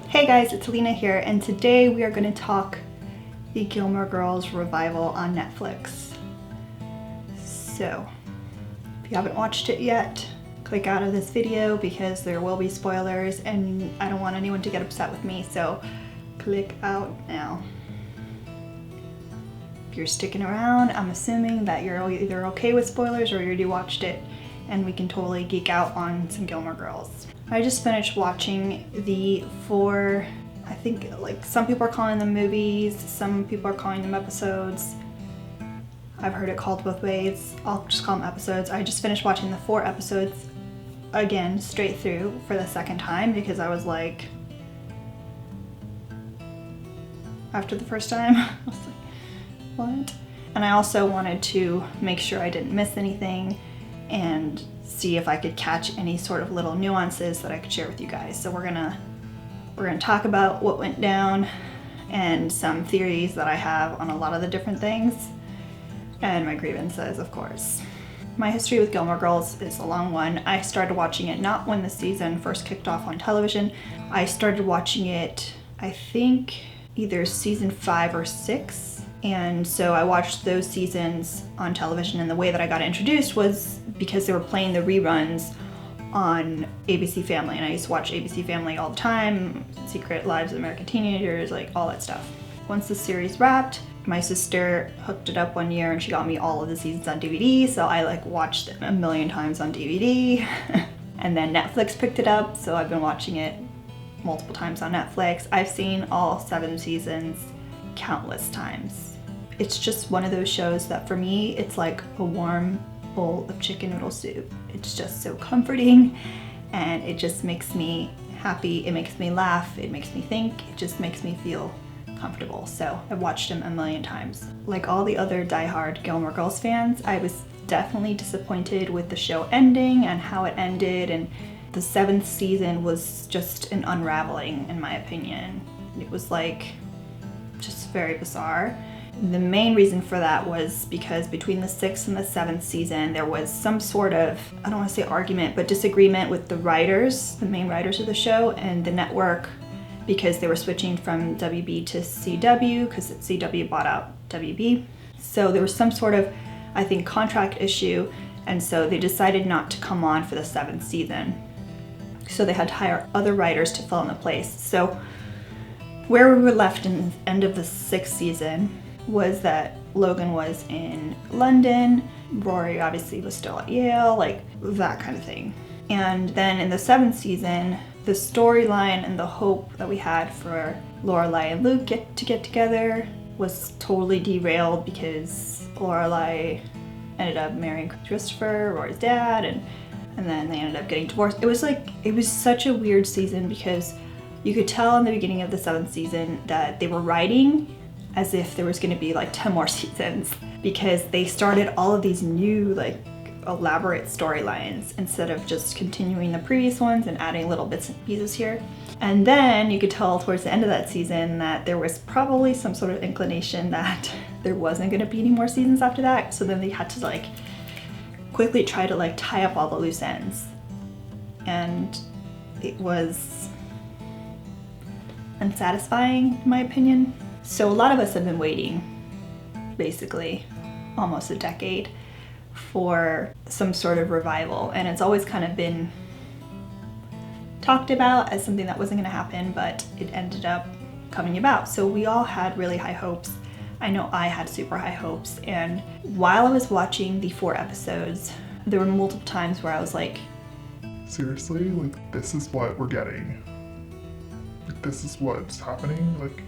Hey guys, it's Alina here, and today we are going to talk the Gilmore Girls Revival on Netflix. So, if you haven't watched it yet, click out of this video because there will be spoilers and I don't want anyone to get upset with me, so click out now. If you're sticking around, I'm assuming that you're either okay with spoilers or you already watched it and we can totally geek out on some Gilmore Girls. I just finished watching the four, I think like some people are calling them movies, some people are calling them episodes. I've heard it called both ways. I'll just call them episodes. I just finished watching the 4 episodes again straight through for the second time because I was like, after the first time, I was like, what? And I also wanted to make sure I didn't miss anything and see if I could catch any sort of little nuances that I could share with you guys. So we're gonna talk about what went down and some theories that I have on a lot of the different things and my grievances, of course. My history with Gilmore Girls is a long one. I started watching it not when the season first kicked off on television. I started watching it, I think, either season 5 or 6. And so I watched those seasons on television, and the way that I got introduced was because they were playing the reruns on ABC Family, and I used to watch ABC Family all the time, Secret Lives of American Teenagers, like all that stuff. Once the series wrapped, my sister hooked it up one year and she got me all of the seasons on DVD, so I like watched them a million times on DVD. And then Netflix picked it up, so I've been watching it multiple times on Netflix. I've seen all 7 seasons countless times. It's just one of those shows that for me, it's like a warm bowl of chicken noodle soup. It's just so comforting and it just makes me happy. It makes me laugh. It makes me think. It just makes me feel comfortable. So I've watched them a million times. Like all the other diehard Gilmore Girls fans, I was definitely disappointed with the show ending and how it ended, and the 7th season was just an unraveling in my opinion. It was like just very bizarre. The main reason for that was because between the 6th and the 7th season, there was some sort of, I don't want to say argument, but disagreement with the writers, the main writers of the show, and the network, because they were switching from WB to CW, because CW bought out WB. So there was some sort of, I think, contract issue, and so they decided not to come on for the 7th season. So they had to hire other writers to fill in the place. So where we were left in the end of the 6th season was that Logan was in London, Rory obviously was still at Yale, like that kind of thing. And then in the 7th season, the storyline and the hope that we had for Lorelai and Luke to get together was totally derailed because Lorelai ended up marrying Christopher, Rory's dad, and then they ended up getting divorced. It was such a weird season because you could tell in the beginning of the 7th season that they were writing as if there was going to be like 10 more seasons, because they started all of these new like elaborate storylines instead of just continuing the previous ones and adding little bits and pieces here. And then you could tell towards the end of that season that there was probably some sort of inclination that there wasn't going to be any more seasons after that. So then they had to like quickly try to like tie up all the loose ends. And it was unsatisfying in my opinion. So a lot of us have been waiting, basically, almost a decade for some sort of revival, and it's always kind of been talked about as something that wasn't going to happen, but it ended up coming about. So we all had really high hopes. I know I had super high hopes, and while I was watching the 4 episodes, there were multiple times where I was like, seriously? Like, this is what we're getting? Like, this is what's happening? Like,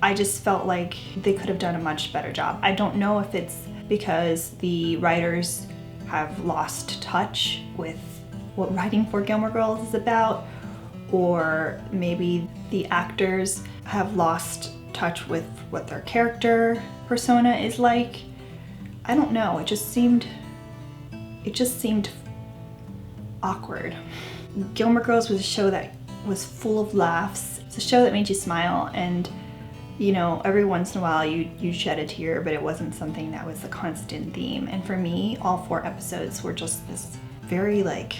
I just felt like they could have done a much better job. I don't know if it's because the writers have lost touch with what writing for Gilmore Girls is about, or maybe the actors have lost touch with what their character persona is like. I don't know, it just seemed awkward. Gilmore Girls was a show that was full of laughs. It's a show that made you smile, and you know, every once in a while you shed a tear, but it wasn't something that was a constant theme. And for me, all 4 episodes were just this very like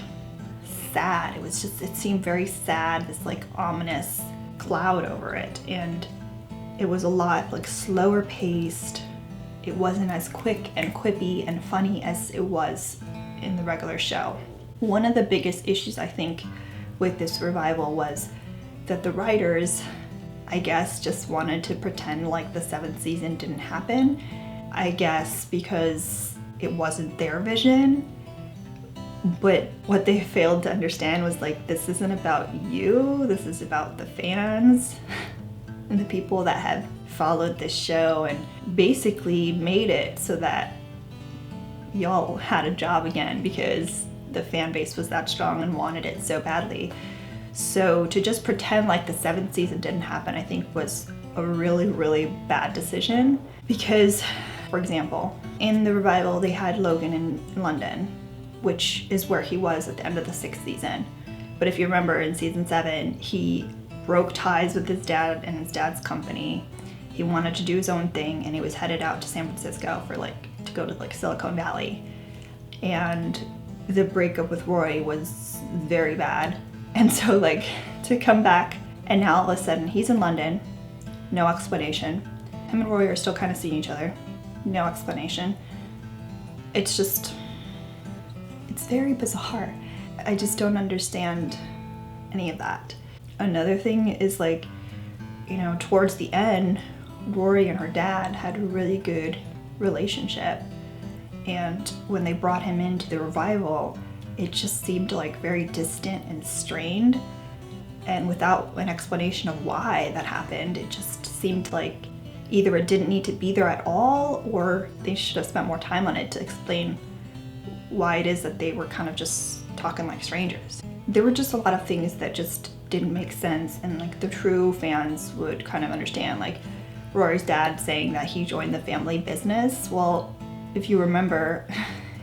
sad. It seemed very sad, this like ominous cloud over it. And it was a lot like slower paced. It wasn't as quick and quippy and funny as it was in the regular show. One of the biggest issues I think with this revival was that the writers, I guess, just wanted to pretend like the 7th season didn't happen. I guess because it wasn't their vision. But what they failed to understand was like, this isn't about you, this is about the fans and the people that have followed this show and basically made it so that y'all had a job again because the fan base was that strong and wanted it so badly. So to just pretend like the 7th season didn't happen, I think was a really, really bad decision. Because, for example, in the revival, they had Logan in London, which is where he was at the end of the 6th season. But if you remember, in season 7, he broke ties with his dad and his dad's company. He wanted to do his own thing, and he was headed out to San Francisco to go to Silicon Valley. And the breakup with Rory was very bad. And so to come back, and now all of a sudden he's in London, no explanation. Him and Rory are still kind of seeing each other, no explanation. It's very bizarre. I just don't understand any of that. Another thing is towards the end, Rory and her dad had a really good relationship. And when they brought him into the revival, it just seemed very distant and strained. And without an explanation of why that happened, it just seemed like either it didn't need to be there at all, or they should have spent more time on it to explain why it is that they were kind of just talking like strangers. There were just a lot of things that just didn't make sense, and the true fans would kind of understand. Rory's dad saying that he joined the family business. Well, if you remember,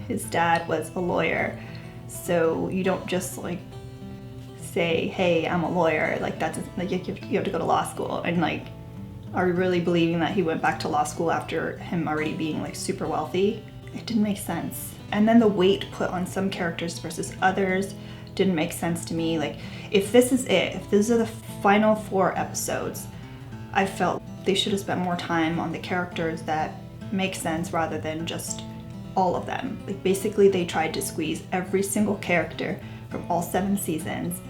his dad was a lawyer, so you don't just say, hey, I'm a lawyer. That's you have to go to law school. And are we really believing that he went back to law school after him already being super wealthy? It didn't make sense. And then the weight put on some characters versus others didn't make sense to me. If this is it, if these are the final 4 episodes, I felt they should have spent more time on the characters that make sense rather than just all of them. Basically they tried to squeeze every single character from all 7 seasons,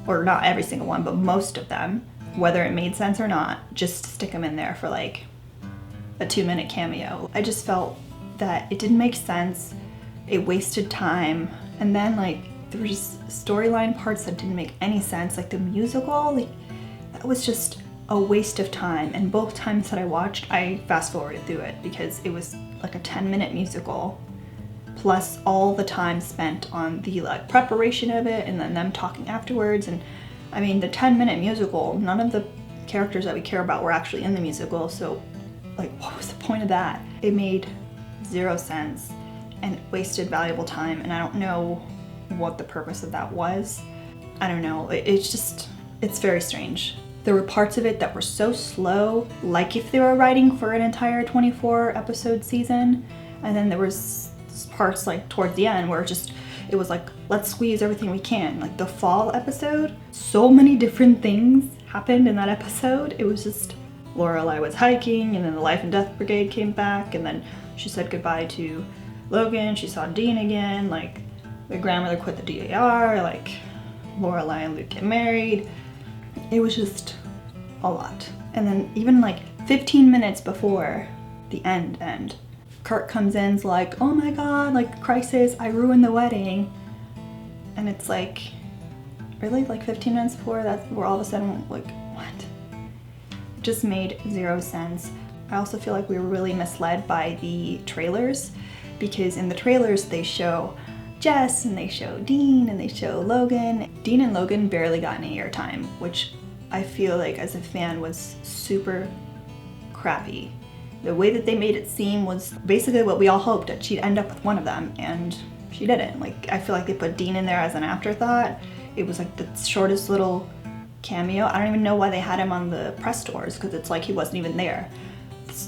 or not every single one, but most of them, whether it made sense or not, just stick them in there for a 2-minute cameo. I just felt that it didn't make sense, it wasted time, and then there were just storyline parts that didn't make any sense, the musical, that was just a waste of time. And both times that I watched, I fast forwarded through it because it was a 10-minute musical, plus all the time spent on the preparation of it and then them talking afterwards. And I mean, the 10-minute musical, none of the characters that we care about were actually in the musical, so what was the point of that? It made 0 sense and it wasted valuable time, and I don't know what the purpose of that was. I don't know, it's very strange. There were parts of it that were so slow, if they were writing for an entire 24 episode season, and then there was parts towards the end where it was let's squeeze everything we can. The fall episode, so many different things happened in that episode. It was just, Lorelai was hiking, and then the Life and Death Brigade came back, and then she said goodbye to Logan, she saw Dean again, the grandmother quit the DAR, Lorelai and Luke get married. It was just a lot. And then even 15 minutes before the end, Kurt comes in's oh my god, crisis, I ruined the wedding. And it's really 15 minutes before that, we're all of a sudden what? It just made 0 sense. I also feel we were really misled by the trailers, because in the trailers they show Jess and they show Dean and they show Logan. Dean and Logan barely got any airtime, which I feel as a fan was super crappy. The way that they made it seem was basically what we all hoped, that she'd end up with one of them, and she didn't. I feel they put Dean in there as an afterthought. It was the shortest little cameo. I don't even know why they had him on the press tours, because it's he wasn't even there.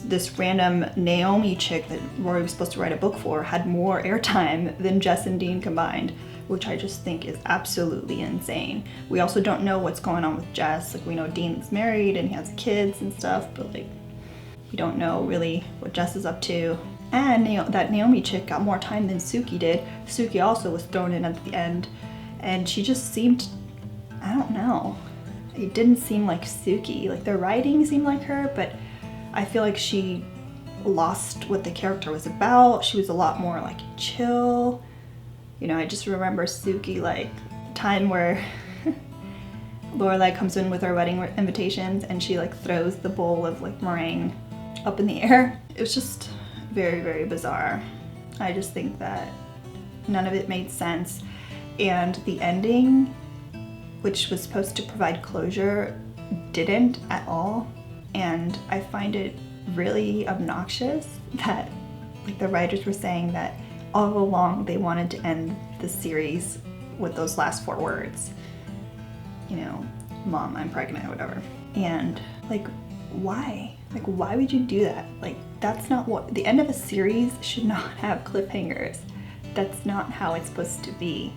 This random Naomi chick that Rory was supposed to write a book for had more airtime than Jess and Dean combined, which I just think is absolutely insane. We also don't know what's going on with Jess. Like, we know Dean's married and he has kids and stuff, but like, we don't know really what Jess is up to. And that Naomi chick got more time than Sookie did. Sookie also was thrown in at the end, and she just seemed, I don't know, it didn't seem like Sookie. Like, the writing seemed like her, but I feel like she lost what the character was about. She was a lot more like chill. You know, I just remember Sookie, like, the time where Lorelai comes in with her wedding invitations and she like throws the bowl of like meringue up in the air. It was just very, very bizarre. I just think that none of it made sense. And the ending, which was supposed to provide closure, didn't at all. And I find it really obnoxious that like the writers were saying that all along they wanted to end the series with those last 4 words. You know, Mom, I'm pregnant, or whatever. And like, why? Like, why would you do that? Like, that's not what, the end of a series should not have cliffhangers. That's not how it's supposed to be.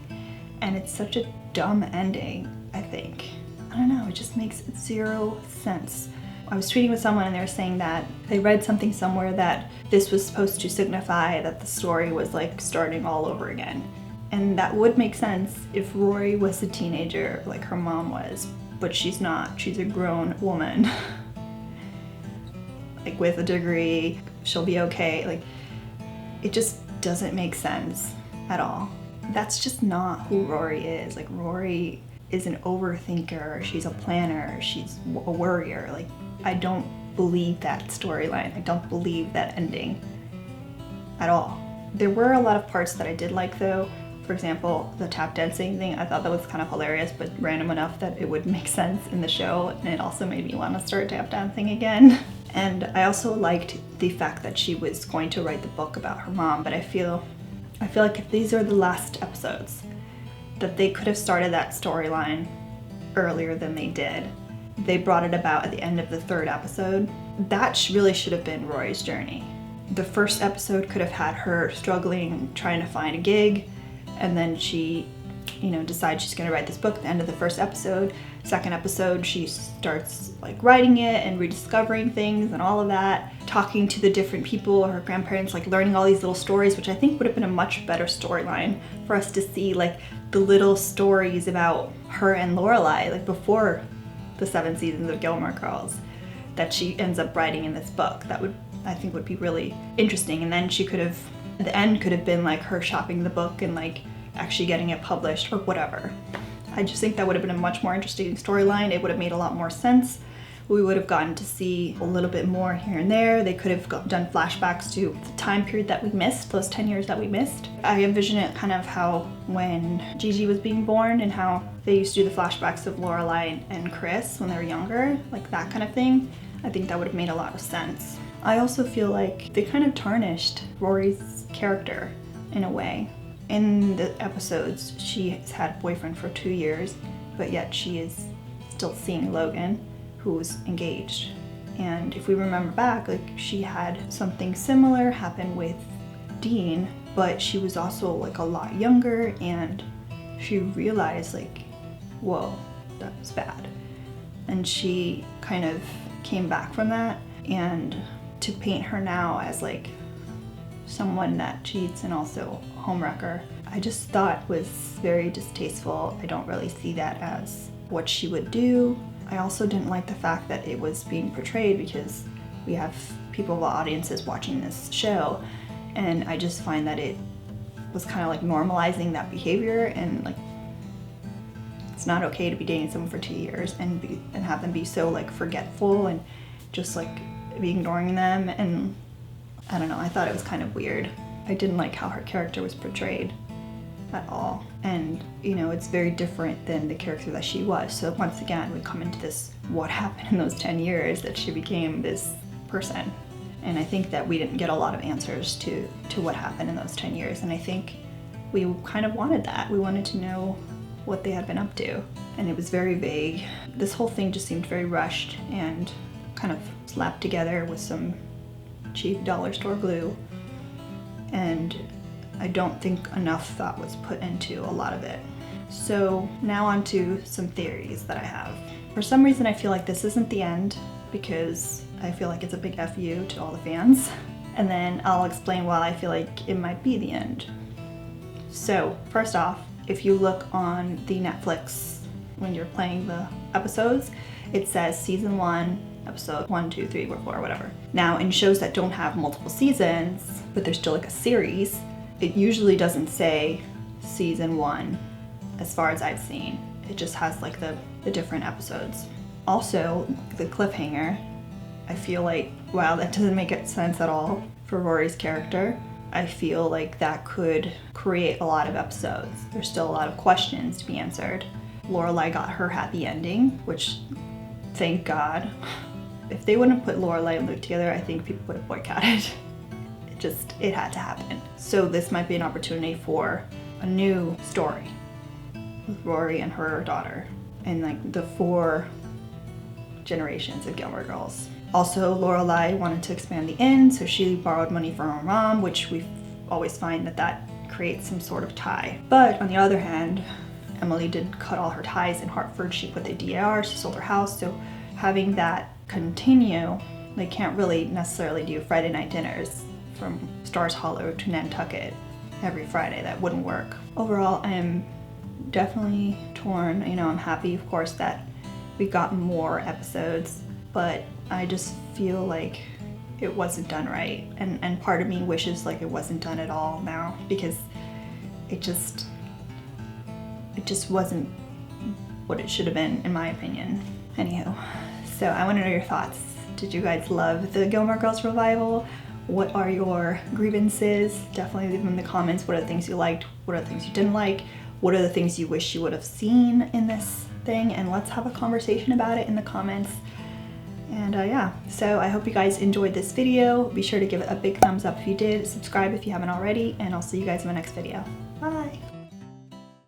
And it's such a dumb ending, I think. I don't know, it just makes 0 sense. I was tweeting with someone and they were saying that they read something somewhere that this was supposed to signify that the story was like starting all over again. And that would make sense if Rory was a teenager like her mom was, but she's not. She's a grown woman. Like, with a degree, she'll be okay. Like, it just doesn't make sense at all. That's just not who Rory is. Like, Rory is an overthinker, she's a planner, she's a worrier. Like, I don't believe that storyline. I don't believe that ending at all. There were a lot of parts that I did like though. For example, the tap dancing thing, I thought that was kind of hilarious, but random enough that it would make sense in the show, and it also made me want to start tap dancing again. And I also liked the fact that she was going to write the book about her mom, but I feel like if these are the last episodes, that they could have started that storyline earlier than they did. They brought it about at the end of the 3rd episode. That really should have been Rory's journey. The first episode could have had her struggling, trying to find a gig, and then she, you know, decides she's gonna write this book at the end of the 1st episode. 2nd episode, she starts like writing it and rediscovering things and all of that, talking to the different people, her grandparents, like learning all these little stories, which I think would have been a much better storyline for us to see, like the little stories about her and Lorelai, like before the 7 seasons of Gilmore Girls, that she ends up writing in this book. That would, I think, would be really interesting. And then she could have, the end could have been like her shopping the book and like actually getting it published or whatever. I just think that would have been a much more interesting storyline. It would have made a lot more sense. We would have gotten to see a little bit more here and there. They could have done flashbacks to the time period that we missed, those 10 years that we missed. I envision it kind of how when Gigi was being born and how they used to do the flashbacks of Lorelai and Chris when they were younger, like that kind of thing. I think that would have made a lot of sense. I also feel like they kind of tarnished Rory's character in a way. In the episodes, she's had a boyfriend for 2 years, but yet she is still seeing Logan, who's engaged. And if we remember back, like she had something similar happen with Dean, but she was also like a lot younger, and she realized like, whoa, that was bad. And she kind of came back from that, and to paint her now as like someone that cheats and also a homewrecker, I just thought was very distasteful. I don't really see that as what she would do. I also didn't like the fact that it was being portrayed because we have people of audiences watching this show, and I just find that it was kind of like normalizing that behavior, and like it's not okay to be dating someone for 2 years and have them be so like forgetful and just like be ignoring them. And I don't know, I thought it was kind of weird. I didn't like how her character was portrayed at all. And you know, it's very different than the character that she was. So once again, we come into this, what happened in those 10 years that she became this person. And I think that we didn't get a lot of answers to what happened in those 10 years. And I think we kind of wanted that. We wanted to know what they had been up to. And it was very vague. This whole thing just seemed very rushed and kind of slapped together with some cheap dollar store glue. And I don't think enough thought was put into a lot of it. So now on to some theories that I have. For some reason I feel like this isn't the end, because I feel like it's a big FU to all the fans. And then I'll explain why I feel like it might be the end. So first off, if you look on the Netflix when you're playing the episodes, it says season 1, episode 1, 2, 3, 4, whatever. Now in shows that don't have multiple seasons, but they're still like a series, it usually doesn't say season 1 as far as I've seen. It just has like the different episodes. Also, the cliffhanger, I feel like, wow, that doesn't make sense at all for Rory's character. I feel like that could create a lot of episodes. There's still a lot of questions to be answered. Lorelai got her happy ending, which, thank God. If they wouldn't have put Lorelai and Luke together, I think people would have boycotted. It had to happen. So this might be an opportunity for a new story with Rory and her daughter, and like the 4 generations of Gilmore Girls. Also, Lorelai wanted to expand the inn, so she borrowed money from her mom, which we always find that creates some sort of tie. But on the other hand, Emily did cut all her ties in Hartford. She put the DAR, she sold her house, so having that continue, they can't really necessarily do Friday night dinners from Stars Hollow to Nantucket every Friday. That wouldn't work. Overall, I am definitely torn. You know, I'm happy, of course, that we got more episodes, but I just feel like it wasn't done right. And part of me wishes like it wasn't done at all now, because it just wasn't what it should have been, in my opinion. Anywho, so I want to know your thoughts. Did you guys love the Gilmore Girls revival? What are your grievances? Definitely leave them in the comments. What are the things you liked? What are the things you didn't like? What are the things you wish you would have seen in this thing? And let's have a conversation about it in the comments. And yeah, so I hope you guys enjoyed this video. Be sure to give it a big thumbs up if you did, subscribe if you haven't already, and I'll see you guys in my next video. Bye!